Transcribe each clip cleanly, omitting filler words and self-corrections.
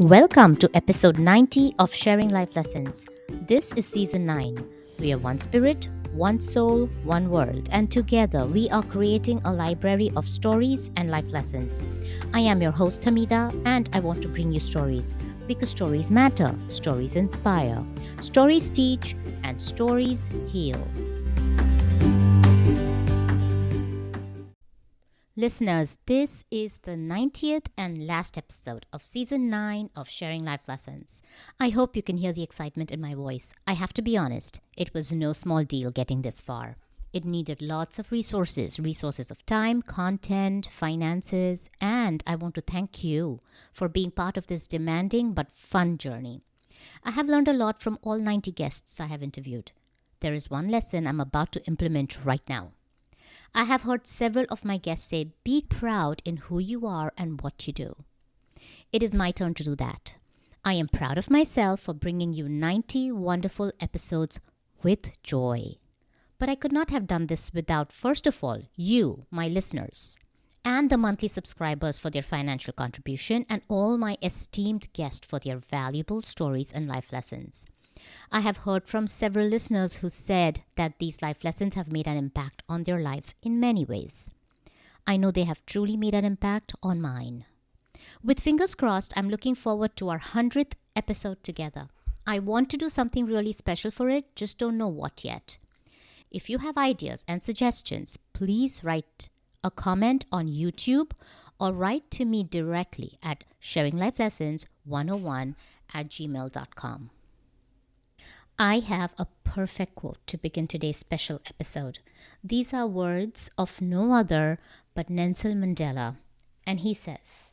Welcome to episode 90 of Sharing Life Lessons. This is season 9. We are one spirit, one soul, one world, and together we are creating a library of stories and life lessons. I am your host Hamidah, and I want to bring you stories because stories matter, stories inspire, stories teach, and stories heal. Listeners, this is the 90th and last episode of season 9 of Sharing Life Lessons. I hope you can hear the excitement in my voice. I have to be honest, it was no small deal getting this far. It needed lots of resources of time, content, finances, and I want to thank you for being part of this demanding but fun journey. I have learned a lot from all 90 guests I have interviewed. There is one lesson I'm about to implement right now. I have heard several of my guests say, be proud in who you are and what you do. It is my turn to do that. I am proud of myself for bringing you 90 wonderful episodes with joy. But I could not have done this without, first of all, you, my listeners, and the monthly subscribers for their financial contribution, and all my esteemed guests for their valuable stories and life lessons. I have heard from several listeners who said that these life lessons have made an impact on their lives in many ways. I know they have truly made an impact on mine. With fingers crossed, I'm looking forward to our 100th episode together. I want to do something really special for it, just don't know what yet. If you have ideas and suggestions, please write a comment on YouTube or write to me directly at sharinglifelessons101@gmail.com. I have a perfect quote to begin today's special episode. These are words of no other but Nelson Mandela. And he says,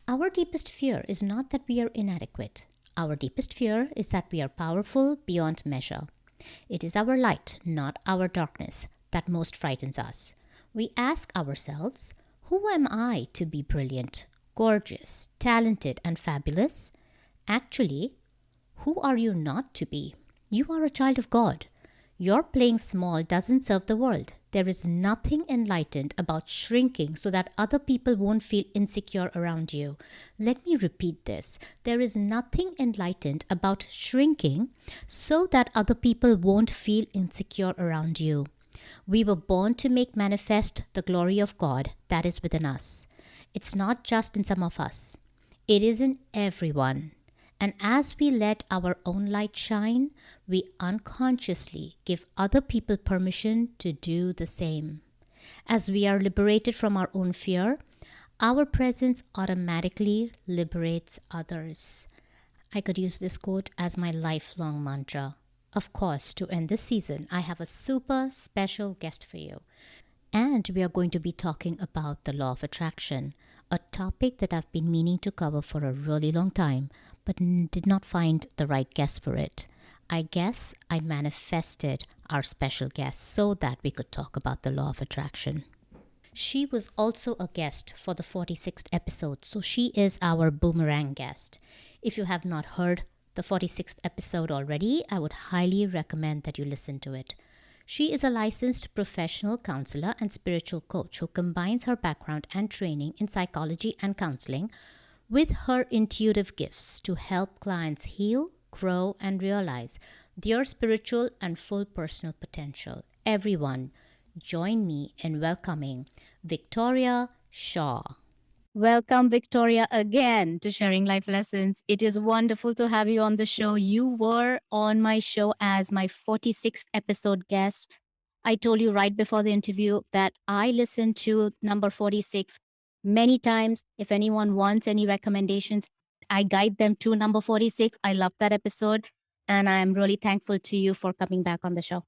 "Our deepest fear is not that we are inadequate. Our deepest fear is that we are powerful beyond measure. It is our light, not our darkness, that most frightens us. We ask ourselves, who am I to be brilliant, gorgeous, talented, and fabulous? Actually, who are you not to be? You are a child of God. Your playing small doesn't serve the world. There is nothing enlightened about shrinking so that other people won't feel insecure around you. Let me repeat this. There is nothing enlightened about shrinking so that other people won't feel insecure around you. We were born to make manifest the glory of God that is within us. It's not just in some of us. It is in everyone. And as we let our own light shine, we unconsciously give other people permission to do the same. As we are liberated from our own fear, our presence automatically liberates others." I could use this quote as my lifelong mantra. Of course, to end this season, I have a super special guest for you. And we are going to be talking about the law of attraction, a topic that I've been meaning to cover for a really long time, but did not find the right guest for it. I guess I manifested our special guest so that we could talk about the law of attraction. She was also a guest for the 46th episode, so she is our boomerang guest. If you have not heard the 46th episode already, I would highly recommend that you listen to it. She is a licensed professional counselor and spiritual coach who combines her background and training in psychology and counseling with her intuitive gifts to help clients heal, grow, and realize their spiritual and full personal potential. Everyone, join me in welcoming Victoria Shaw. Welcome, Victoria, again to Sharing Life Lessons. It is wonderful to have you on the show. You were on my show as my 46th episode guest. I told you right before the interview that I listened to number 46 many times. If anyone wants any recommendations, I guide them to number 46. I love that episode, and I'm really thankful to you for coming back on the show.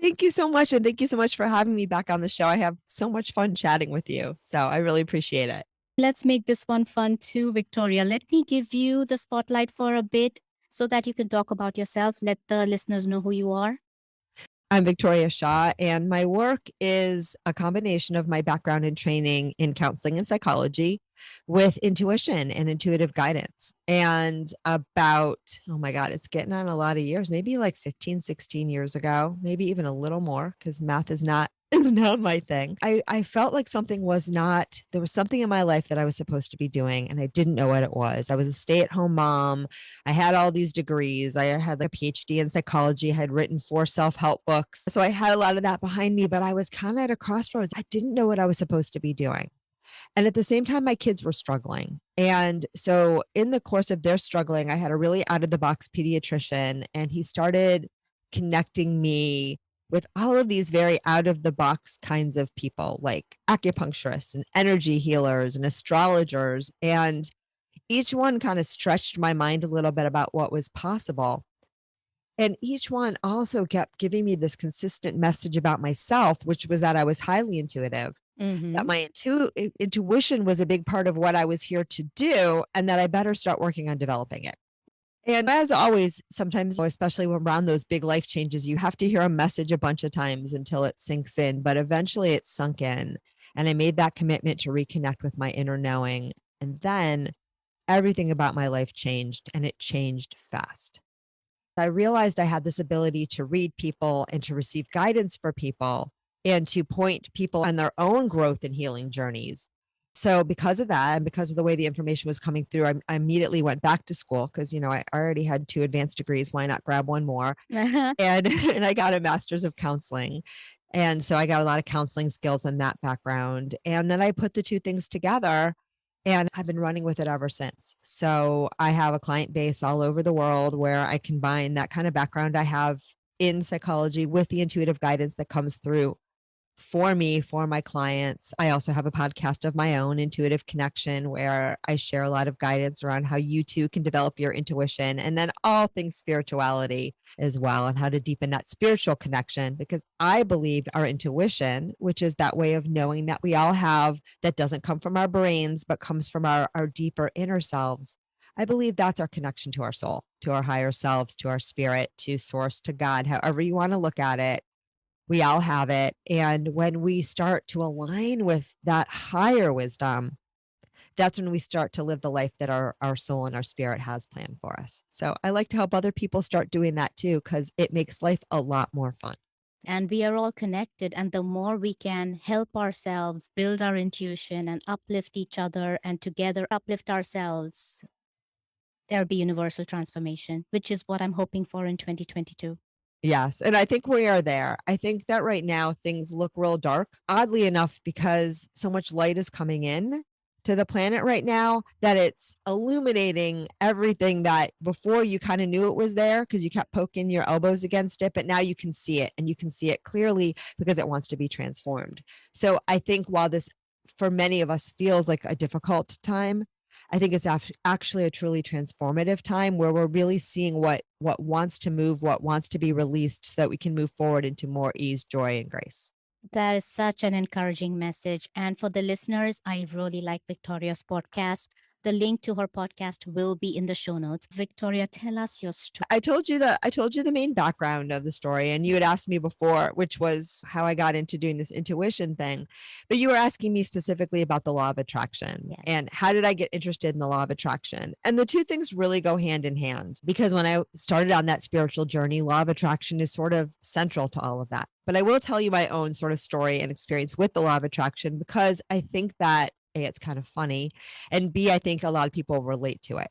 Thank you so much. And thank you so much for having me back on the show. I have so much fun chatting with you. So I really appreciate it. Let's make this one fun too, Victoria. Let me give you the spotlight for a bit so that you can talk about yourself. Let the listeners know who you are. I'm Victoria Shaw, and my work is a combination of my background and training in counseling and psychology, with intuition and intuitive guidance. And about, oh my God, it's getting on a lot of years, maybe like 15, 16 years ago, maybe even a little more, because math is not my thing. I felt like something was not, there was something in my life that I was supposed to be doing, and I didn't know what it was. I was a stay-at-home mom. I had all these degrees. I had a PhD in psychology. I had written 4 self-help books. So I had a lot of that behind me, but I was kind of at a crossroads. I didn't know what I was supposed to be doing. And at the same time, my kids were struggling. And so in the course of their struggling, I had a really out of the box pediatrician, and he started connecting me with all of these very out of the box kinds of people, like acupuncturists and energy healers and astrologers. And each one kind of stretched my mind a little bit about what was possible. And each one also kept giving me this consistent message about myself, which was that I was highly intuitive, that my intuition was a big part of what I was here to do, and that I better start working on developing it. And as always, sometimes, especially when around those big life changes, you have to hear a message a bunch of times until it sinks in. But eventually it sunk in. And I made that commitment to reconnect with my inner knowing. And then everything about my life changed, and it changed fast. I realized I had this ability to read people and to receive guidance for people and to point people on their own growth and healing journeys. So because of that, and because of the way the information was coming through, I immediately went back to school because, I already had 2 advanced degrees. Why not grab one more? And, and I got a master's of counseling. And so I got a lot of counseling skills in that background. And then I put the 2 things together, and I've been running with it ever since. So I have a client base all over the world where I combine that kind of background I have in psychology with the intuitive guidance that comes through for me, for my clients. I also have a podcast of my own, Intuitive Connection, where I share a lot of guidance around how you too can develop your intuition, and then all things spirituality as well, and how to deepen that spiritual connection. Because I believe our intuition, which is that way of knowing that we all have, that doesn't come from our brains, but comes from our deeper inner selves. I believe that's our connection to our soul, to our higher selves, to our spirit, to source, to God, however you want to look at it. We all have it. And when we start to align with that higher wisdom, that's when we start to live the life that our soul and our spirit has planned for us. So I like to help other people start doing that too, because it makes life a lot more fun. And we are all connected. And the more we can help ourselves build our intuition and uplift each other and together uplift ourselves, there'll be universal transformation, which is what I'm hoping for in 2022. Yes. And I think we are there. I think that right now things look real dark, oddly enough, because so much light is coming in to the planet right now that it's illuminating everything that before you kind of knew it was there because you kept poking your elbows against it, but now you can see it, and you can see it clearly because it wants to be transformed. So I think while this for many of us feels like a difficult time, I think it's actually a truly transformative time where we're really seeing what wants to move, what wants to be released, so that we can move forward into more ease, joy, and grace. That is such an encouraging message. And for the listeners, I really like Victoria's podcast. The link to her podcast will be in the show notes. Victoria, tell us your story. I told you the main background of the story, and you had asked me before, which was how I got into doing this intuition thing. But you were asking me specifically about the law of attraction. Yes. And how did I get interested in the law of attraction? And the 2 things really go hand in hand, because when I started on that spiritual journey, law of attraction is sort of central to all of that. But I will tell you my own sort of story and experience with the law of attraction, because I think that A, it's kind of funny, and B, I think a lot of people relate to it.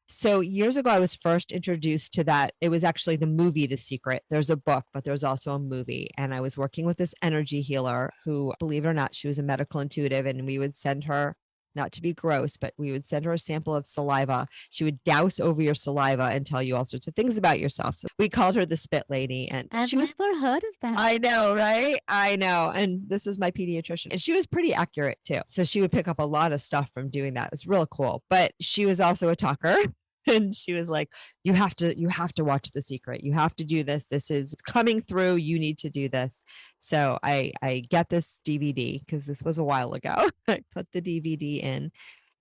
So years ago, I was first introduced to that. It was actually the movie, The Secret. There's a book, but there's also a movie. And I was working with this energy healer who, believe it or not, she was a medical intuitive, and we would send her, not to be gross, but we would send her a sample of saliva. She would douse over your saliva and tell you all sorts of things about yourself. So we called her the Spit Lady. And I've she was, never heard of that. I know, right? I know. And this was my pediatrician, and she was pretty accurate too. So she would pick up a lot of stuff from doing that. It was real cool. But she was also a talker. And she was like, you have to watch The Secret. You have to do this. This is coming through. You need to do this. So I get this DVD, because this was a while ago. I put the DVD in,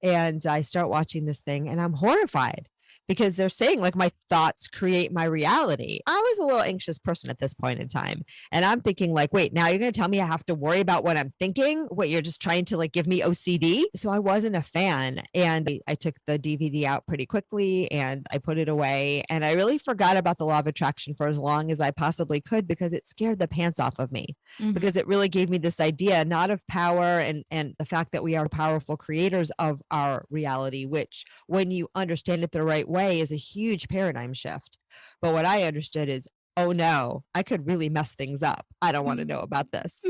and I start watching this thing, and I'm horrified, because they're saying like my thoughts create my reality. I was a little anxious person at this point in time. And I'm thinking like, wait, now you're going to tell me I have to worry about what I'm thinking? What, you're just trying to like give me OCD? So I wasn't a fan. And I took the DVD out pretty quickly and I put it away. And I really forgot about the law of attraction for as long as I possibly could because it scared the pants off of me. Because it really gave me this idea, not of power and the fact that we are powerful creators of our reality, which when you understand it the right way is a huge paradigm shift. But what I understood is, oh no, I could really mess things up. I don't want to know about this.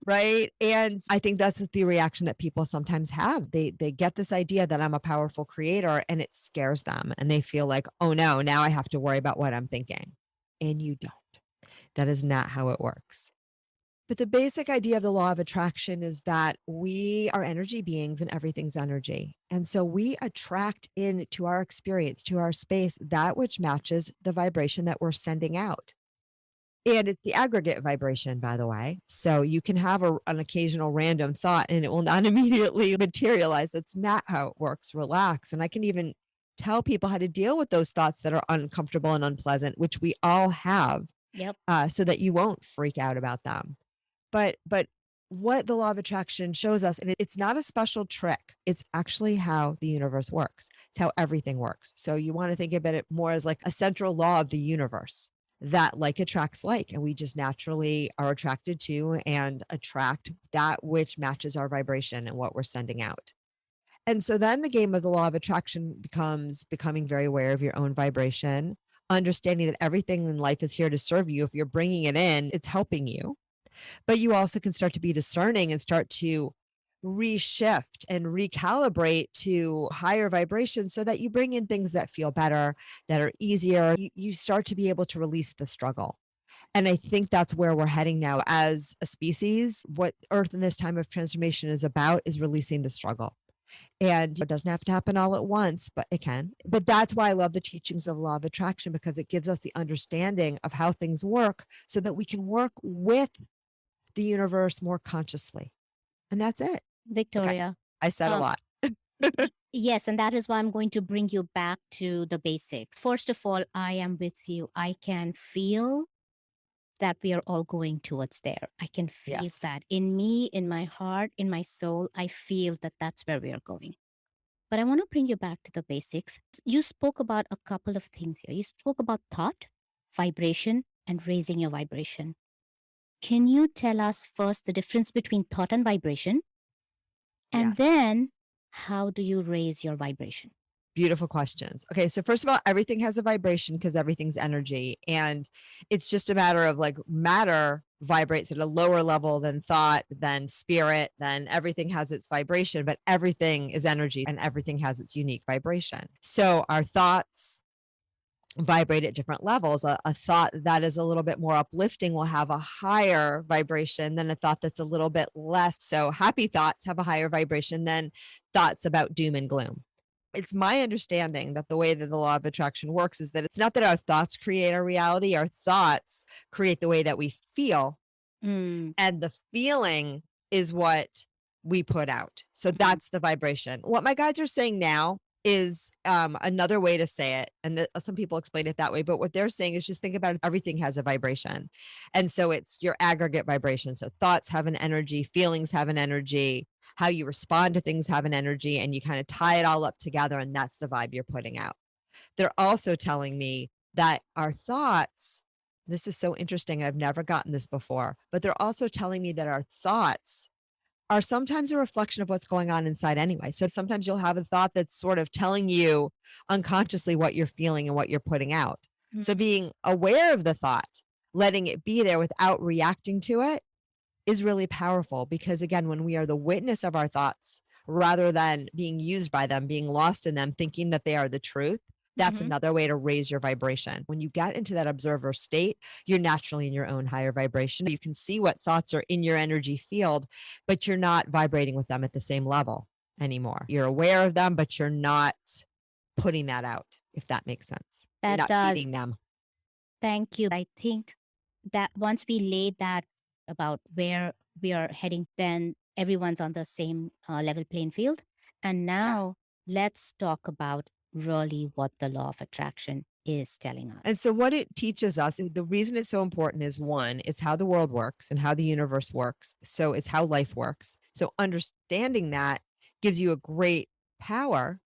Right. And I think that's the reaction that people sometimes have. They get this idea that I'm a powerful creator and it scares them and they feel like, oh no, now I have to worry about what I'm thinking. And you don't. That is not how it works. But the basic idea of the law of attraction is that we are energy beings and everything's energy. And so we attract into our experience, to our space, that which matches the vibration that we're sending out. And it's the aggregate vibration, by the way. So you can have an occasional random thought and it will not immediately materialize. That's not how it works. Relax. And I can even tell people how to deal with those thoughts that are uncomfortable and unpleasant, which we all have, so that you won't freak out about them. But what the law of attraction shows us, and it's not a special trick, it's actually how the universe works. It's how everything works. So you want to think about it more as like a central law of the universe, that like attracts like, and we just naturally are attracted to and attract that which matches our vibration and what we're sending out. And so then the game of the law of attraction becomes becoming very aware of your own vibration, understanding that everything in life is here to serve you. If you're bringing it in, it's helping you. But you also can start to be discerning and start to reshift and recalibrate to higher vibrations so that you bring in things that feel better, that are easier. You start to be able to release the struggle. And I think that's where we're heading now as a species. What Earth in this time of transformation is about is releasing the struggle. And it doesn't have to happen all at once, but it can. But that's why I love the teachings of the law of attraction, because it gives us the understanding of how things work so that we can work with the universe more consciously. And that's it. Victoria. Okay. I said a lot. Yes, and that is why I'm going to bring you back to the basics. First of all, I am with you. I can feel that we are all going towards there. I can feel that in me, in my heart, in my soul. I feel that that's where we are going. But I want to bring you back to the basics. You spoke about a couple of things here. You spoke about thought, vibration, and raising your vibration. Can you tell us first the difference between thought and vibration? And then how do you raise your vibration? Beautiful questions. Okay, so first of all, everything has a vibration because everything's energy. And it's just a matter of like matter vibrates at a lower level than thought, than spirit, then everything has its vibration, but everything is energy and everything has its unique vibration. So our thoughts vibrate at different levels. A thought that is a little bit more uplifting will have a higher vibration than a thought that's a little bit less. So happy thoughts have a higher vibration than thoughts about doom and gloom. It's my understanding that the way that the law of attraction works is that it's not that our thoughts create our reality, our thoughts create the way that we feel. And the feeling is what we put out. So that's the vibration. What my guides are saying now is another way to say it. And some people explain it that way, but what they're saying is just think about it, everything has a vibration. And so it's your aggregate vibration. So thoughts have an energy, feelings have an energy, how you respond to things have an energy, and you kind of tie it all up together. And that's the vibe you're putting out. They're also telling me that our thoughts, this is so interesting. I've never gotten this before, but they're also telling me that our thoughts are sometimes a reflection of what's going on inside anyway. So sometimes you'll have a thought that's sort of telling you unconsciously what you're feeling and what you're putting out. So being aware of the thought, letting it be there without reacting to it is really powerful, because again, when we are the witness of our thoughts, rather than being used by them, being lost in them, thinking that they are the truth, that's another way to raise your vibration. When you get into that observer state, you're naturally in your own higher vibration. You can see what thoughts are in your energy field, but you're not vibrating with them at the same level anymore. You're aware of them, but you're not putting that out, if that makes sense. You're not feeding them. Thank you. I think that once we laid that about where we are heading, then everyone's on the same level playing field. And now let's talk about really what the law of attraction is telling us. And so, what it teaches us, the reason it's so important is one, it's how the world works and how the universe works. So, it's how life works. So, understanding that gives you a great power,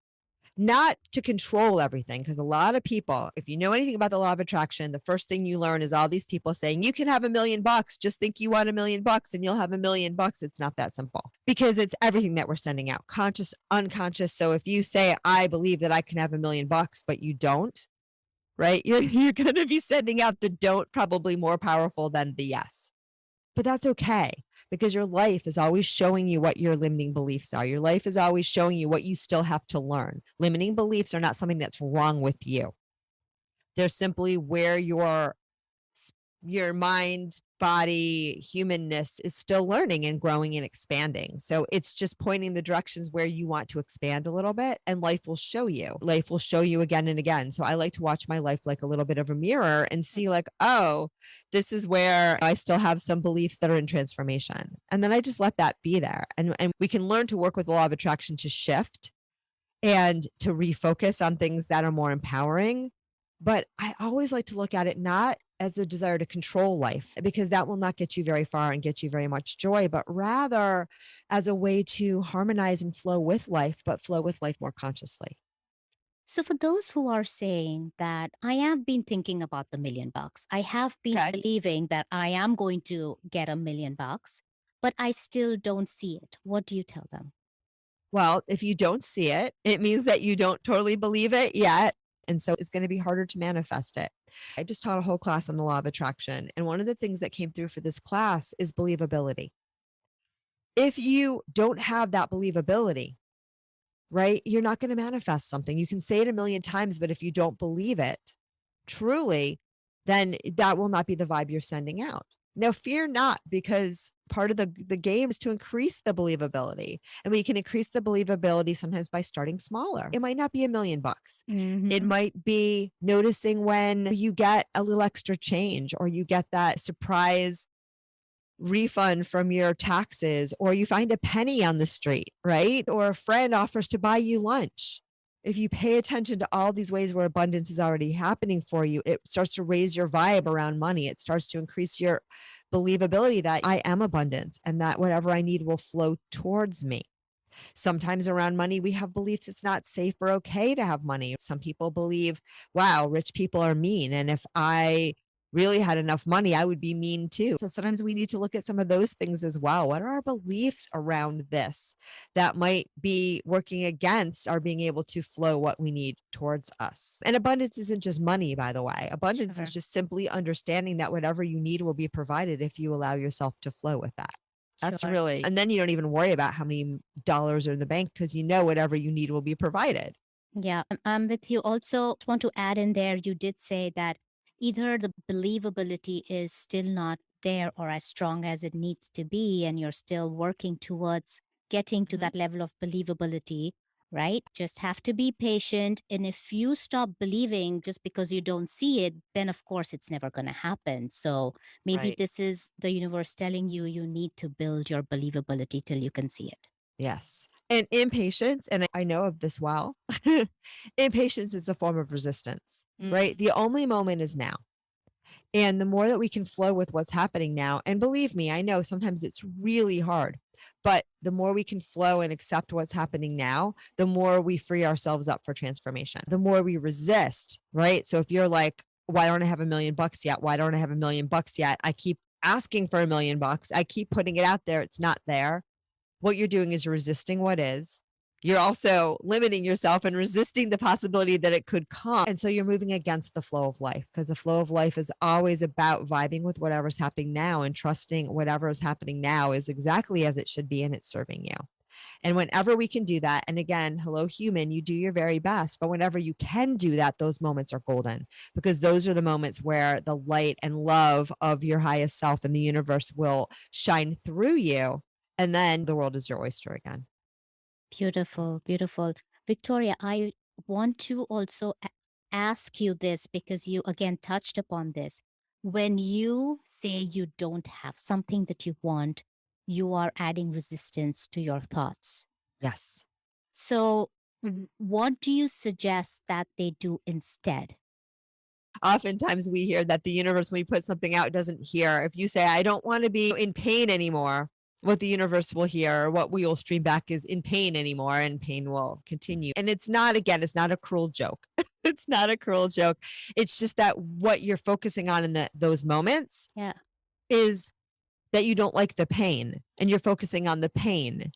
not to control everything. Because a lot of people, if you know anything about the law of attraction, the first thing you learn is all these people saying, you can have $1,000,000. Just think you want $1,000,000 and you'll have $1,000,000. It's not that simple because it's everything that we're sending out, conscious, unconscious. So, if you say, I believe that I can have $1,000,000, but you don't, right? You're going to be sending out the don't probably more powerful than the yes. But that's okay because your life is always showing you what your limiting beliefs are. Your life is always showing you what you still have to learn. Limiting beliefs are not something that's wrong with you. They're simply where your mind, body, humanness is still learning and growing and expanding. So it's just pointing the directions where you want to expand a little bit, and life will show you. Life will show you again and again. So I like to watch my life like a little bit of a mirror and see, like, oh, this is where I still have some beliefs that are in transformation. And then I just let that be there. And we can learn to work with the law of attraction to shift and to refocus on things that are more empowering. But I always like to look at it not as the desire to control life, because that will not get you very far and get you very much joy, but rather as a way to harmonize and flow with life, but flow with life more consciously. So, for those who are saying that I have been thinking about the $1,000,000, I have been Okay. believing that I am going to get $1,000,000, but I still don't see it, what do you tell them? Well, if you don't see it, it means that you don't totally believe it yet. And so it's going to be harder to manifest it. I just taught a whole class on the law of attraction. And one of the things that came through for this class is believability. If you don't have that believability, right, you're not going to manifest something. You can say it a million times, but if you don't believe it truly, then that will not be the vibe you're sending out. Now, fear not, because part of the game is to increase the believability. And we can increase the believability sometimes by starting smaller. It might not be $1,000,000. It might be noticing when you get a little extra change, or you get that surprise refund from your taxes, or you find a penny on the street, right? Or a friend offers to buy you lunch. If you pay attention to all these ways where abundance is already happening for you, it starts to raise your vibe around money. It starts to increase your believability that I am abundance and that whatever I need will flow towards me. Sometimes around money, we have beliefs it's not safe or okay to have money. Some people believe, wow, rich people are mean. And if I really had enough money, I would be mean too. So sometimes we need to look at some of those things as well. What are our beliefs around this that might be working against our being able to flow what we need towards us? And abundance isn't just money, by the way. Abundance is Sure. just simply understanding that whatever you need will be provided if you allow yourself to flow with that. That's Sure. really, and then you don't even worry about how many dollars are in the bank because you know whatever you need will be provided. Yeah, I'm with you. Also, just want to add in there, you did say that either the believability is still not there or as strong as it needs to be, and you're still working towards getting to Mhm. that level of believability, right? Just have to be patient. And if you stop believing just because you don't see it, then of course it's never going to happen. So maybe Right. this is the universe telling you you need to build your believability till you can see it. Yes. And impatience, and I know of this well, impatience is a form of resistance, right? The only moment is now. And the more that we can flow with what's happening now, and believe me, I know sometimes it's really hard, but the more we can flow and accept what's happening now, the more we free ourselves up for transformation. The more we resist, right? So if you're like, why don't I have $1,000,000 yet? Why don't I have $1,000,000 yet? I keep asking for $1,000,000. I keep putting it out there. It's not there. What you're doing is resisting what is. You're also limiting yourself and resisting the possibility that it could come. And so you're moving against the flow of life, because the flow of life is always about vibing with whatever's happening now and trusting whatever is happening now is exactly as it should be and it's serving you. And whenever we can do that, and again, hello, human, you do your very best. But whenever you can do that, those moments are golden, because those are the moments where the light and love of your highest self and the universe will shine through you. And then the world is your oyster again. Beautiful, beautiful. Victoria, I want to also ask you this because you again touched upon this. When you say you don't have something that you want, you are adding resistance to your thoughts. Yes. So, What do you suggest that they do instead? Oftentimes we hear that the universe, when we put something out, doesn't hear. If you say, I don't want to be in pain anymore, what the universe will hear, or what we will stream back is in pain anymore, and pain will continue. And it's not, again, it's not a cruel joke. It's not a cruel joke. It's just that what you're focusing on in those moments is that you don't like the pain, and you're focusing on the pain.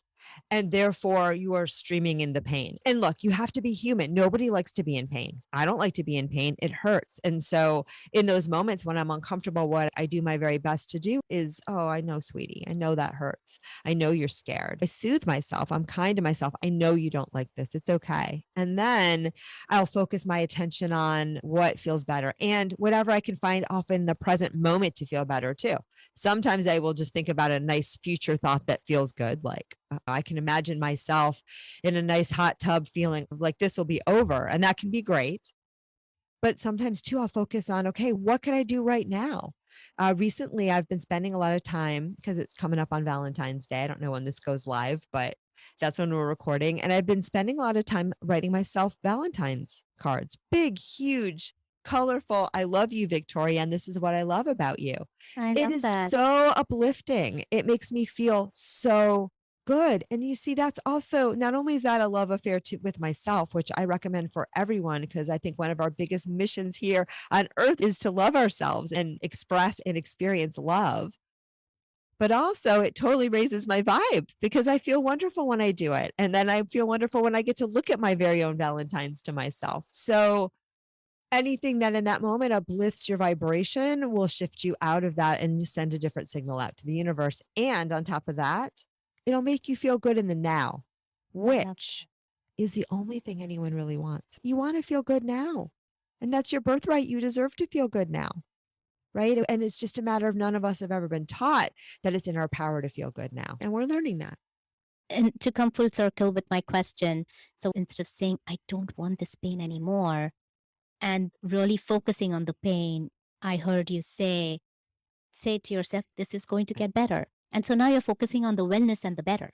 And therefore you are streaming in the pain. And look, you have to be human. Nobody likes to be in pain. I don't like to be in pain. It hurts. And so in those moments when I'm uncomfortable, what I do my very best to do is, oh, I know, sweetie, I know that hurts. I know you're scared. I soothe myself. I'm kind to myself. I know you don't like this. It's okay. And then I'll focus my attention on what feels better and whatever I can find often in the present moment to feel better too. Sometimes I will just think about a nice future thought that feels good, like I can imagine myself in a nice hot tub feeling like this will be over. And that can be great. But sometimes too, I'll focus on, okay, what can I do right now? Recently, I've been spending a lot of time because it's coming up on Valentine's Day. I don't know when this goes live, but that's when we're recording. And I've been spending a lot of time writing myself Valentine's cards, big, huge, colorful. I love you, Victoria, and this is what I love about you. It is so uplifting. It makes me feel so good. And you see, that's also, not only is that a love affair with myself, which I recommend for everyone, because I think one of our biggest missions here on earth is to love ourselves and express and experience love. But also it totally raises my vibe because I feel wonderful when I do it. And then I feel wonderful when I get to look at my very own Valentine's to myself. So anything that in that moment uplifts your vibration will shift you out of that and send a different signal out to the universe. And on top of that, it'll make you feel good in the now, which is the only thing anyone really wants. You want to feel good now. And that's your birthright. You deserve to feel good now. Right. And it's just a matter of none of us have ever been taught that it's in our power to feel good now. And we're learning that. And to come full circle with my question, so instead of saying, I don't want this pain anymore, and really focusing on the pain, I heard you say to yourself, this is going to get better. And so now you're focusing on the wellness and the better.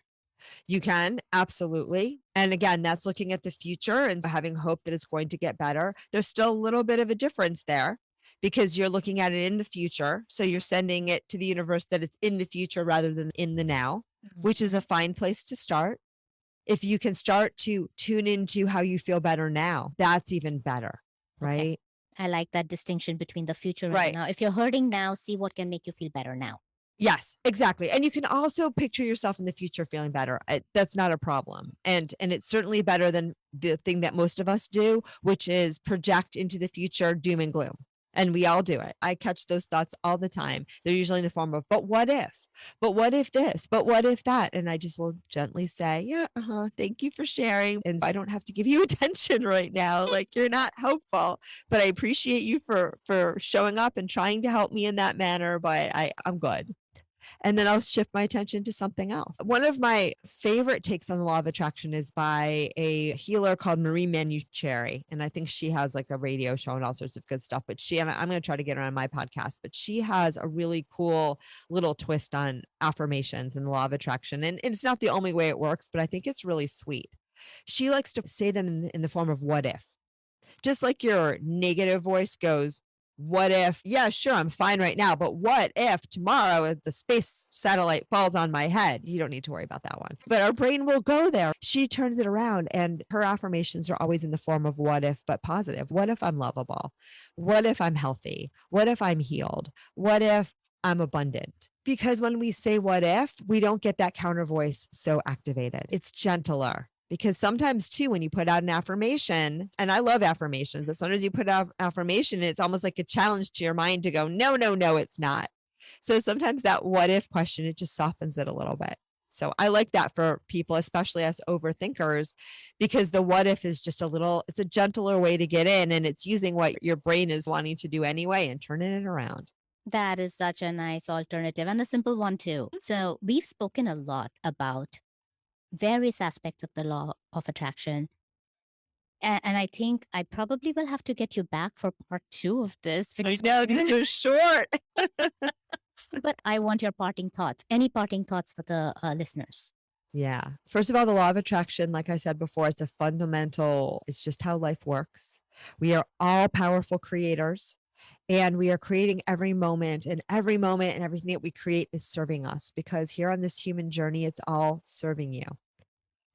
You can, absolutely. And again, that's looking at the future and having hope that it's going to get better. There's still a little bit of a difference there because you're looking at it in the future. So you're sending it to the universe that it's in the future rather than in the now, which is a fine place to start. If you can start to tune into how you feel better now, that's even better, right? Okay. I like that distinction between the future and the now. If you're hurting now, see what can make you feel better now. Yes, exactly. And you can also picture yourself in the future feeling better. That's not a problem. And it's certainly better than the thing that most of us do, which is project into the future doom and gloom. And we all do it. I catch those thoughts all the time. They're usually in the form of, but what if? But what if this? But what if that? And I just will gently say, yeah, thank you for sharing. And I don't have to give you attention right now. Like you're not helpful, but I appreciate you for showing up and trying to help me in that manner. But I'm good. And then I'll shift my attention to something else. One of my favorite takes on the law of attraction is by a healer called Marie Manuchehri. And I think she has like a radio show and all sorts of good stuff. But and I'm going to try to get her on my podcast, but she has a really cool little twist on affirmations and the law of attraction. And it's not the only way it works, but I think it's really sweet. She likes to say them in the form of what if. Just like your negative voice goes, what if, yeah, sure, I'm fine right now, but what if tomorrow the space satellite falls on my head? You don't need to worry about that one. But our brain will go there. She turns it around and her affirmations are always in the form of what if, but positive. What if I'm lovable? What if I'm healthy? What if I'm healed? What if I'm abundant? Because when we say what if, we don't get that counter voice so activated. It's gentler. Because sometimes too, when you put out an affirmation, and I love affirmations, but sometimes you put out affirmation and it's almost like a challenge to your mind to go, no, it's not. So sometimes that what if question, it just softens it a little bit. So I like that for people, especially us overthinkers, because the what if is just it's a gentler way to get in and it's using what your brain is wanting to do anyway and turning it around. That is such a nice alternative and a simple one too. So we've spoken a lot about various aspects of the law of attraction. And I think I probably will have to get you back for part 2 of this. I know, these are short. But I want your parting thoughts. Any parting thoughts for the listeners? Yeah. First of all, the law of attraction, like I said before, it's a fundamental, it's just how life works. We are all powerful creators and we are creating every moment, and every moment and everything that we create is serving us, because here on this human journey, it's all serving you.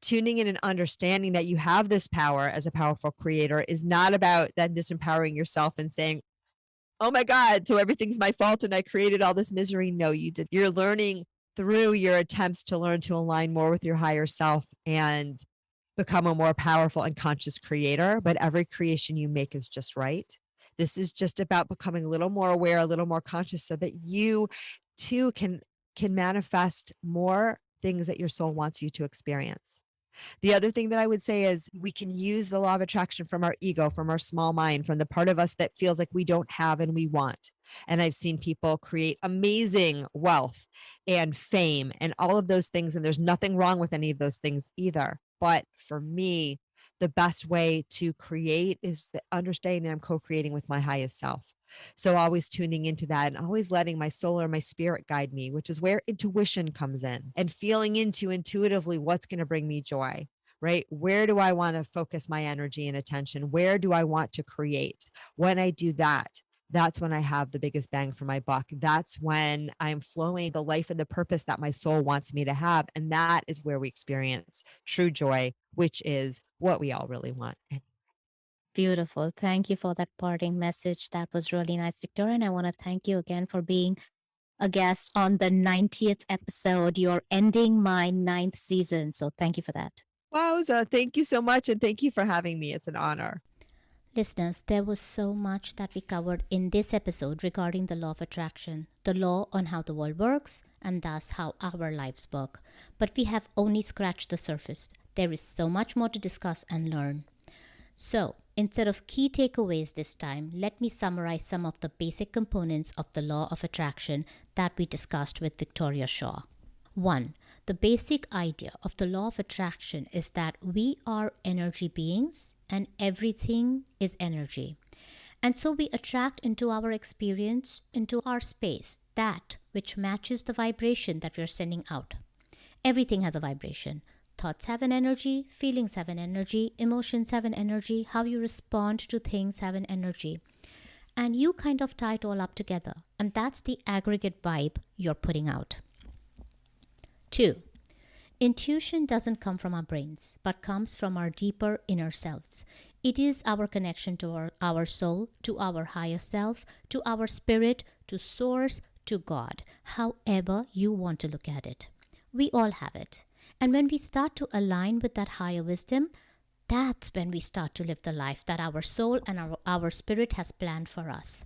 Tuning in and understanding that you have this power as a powerful creator is not about then disempowering yourself and saying, oh my God, so everything's my fault and I created all this misery. No, you did. You're learning through your attempts to learn to align more with your higher self and become a more powerful and conscious creator. But every creation you make is just right. This is just about becoming a little more aware, a little more conscious, so that you too can manifest more things that your soul wants you to experience. The other thing that I would say is we can use the law of attraction from our ego, from our small mind, from the part of us that feels like we don't have and we want. And I've seen people create amazing wealth and fame and all of those things. And there's nothing wrong with any of those things either. But for me, the best way to create is understanding that I'm co creating with my highest self. So always tuning into that and always letting my soul or my spirit guide me, which is where intuition comes in, and feeling into intuitively what's going to bring me joy, right? Where do I want to focus my energy and attention? Where do I want to create? When I do that, that's when I have the biggest bang for my buck. That's when I'm flowing the life and the purpose that my soul wants me to have. And that is where we experience true joy, which is what we all really want. Beautiful. Thank you for that parting message. That was really nice, Victoria. And I want to thank you again for being a guest on the 90th episode. You're ending my 9th season. So thank you for that. Wowza. Thank you so much. And thank you for having me. It's an honor. Listeners, there was so much that we covered in this episode regarding the law of attraction, the law on how the world works, and thus how our lives work. But we have only scratched the surface. There is so much more to discuss and learn. So, instead of key takeaways this time, let me summarize some of the basic components of the law of attraction that we discussed with Victoria Shaw. 1. The basic idea of the law of attraction is that we are energy beings and everything is energy. And so we attract into our experience, into our space, that which matches the vibration that we're sending out. Everything has a vibration. Thoughts have an energy, feelings have an energy, emotions have an energy, how you respond to things have an energy. And you kind of tie it all up together. And that's the aggregate vibe you're putting out. 2. Intuition doesn't come from our brains, but comes from our deeper inner selves. It is our connection to our soul, to our higher self, to our spirit, to source, to God, however you want to look at it. We all have it. And when we start to align with that higher wisdom, that's when we start to live the life that our soul and our spirit has planned for us.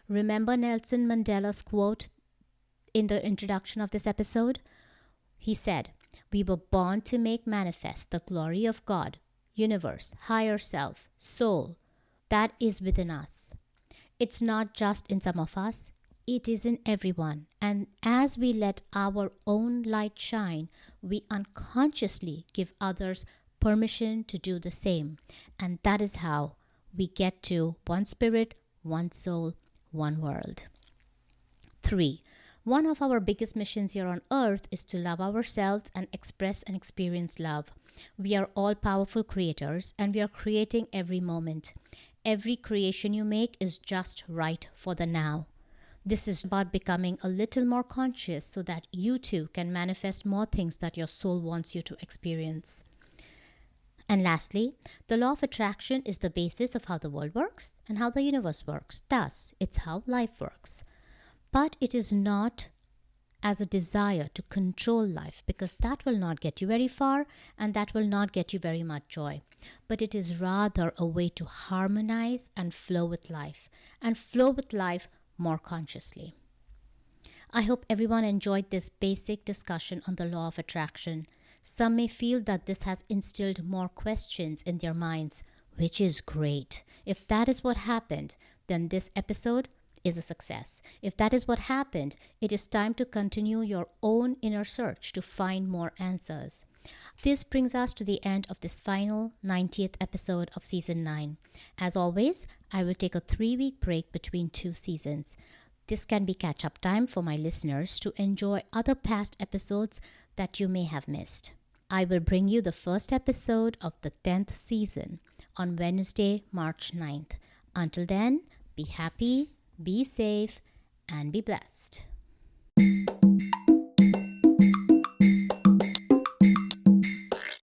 Remember Nelson Mandela's quote in the introduction of this episode? He said, "We were born to make manifest the glory of God, universe, higher self, soul, that is within us. It's not just in some of us, it is in everyone. And as we let our own light shine, we unconsciously give others permission to do the same. And that is how we get to one spirit, one soul, one world." 3. One of our biggest missions here on earth is to love ourselves and express and experience love. We are all powerful creators and we are creating every moment. Every creation you make is just right for the now. This is about becoming a little more conscious so that you too can manifest more things that your soul wants you to experience. And lastly, the law of attraction is the basis of how the world works and how the universe works. Thus, it's how life works. But it is not as a desire to control life, because that will not get you very far and that will not get you very much joy. But it is rather a way to harmonize and flow with life more consciously. I hope everyone enjoyed this basic discussion on the law of attraction. Some may feel that this has instilled more questions in their minds, which is great. If that is what happened, then this episode is a success. If that is what happened, it is time to continue your own inner search to find more answers. This brings us to the end of this final 90th episode of Season 9. As always, I will take a 3-week break between 2 seasons. This can be catch-up time for my listeners to enjoy other past episodes that you may have missed. I will bring you the first episode of the 10th season on Wednesday, March 9th. Until then, be happy, be safe, and be blessed.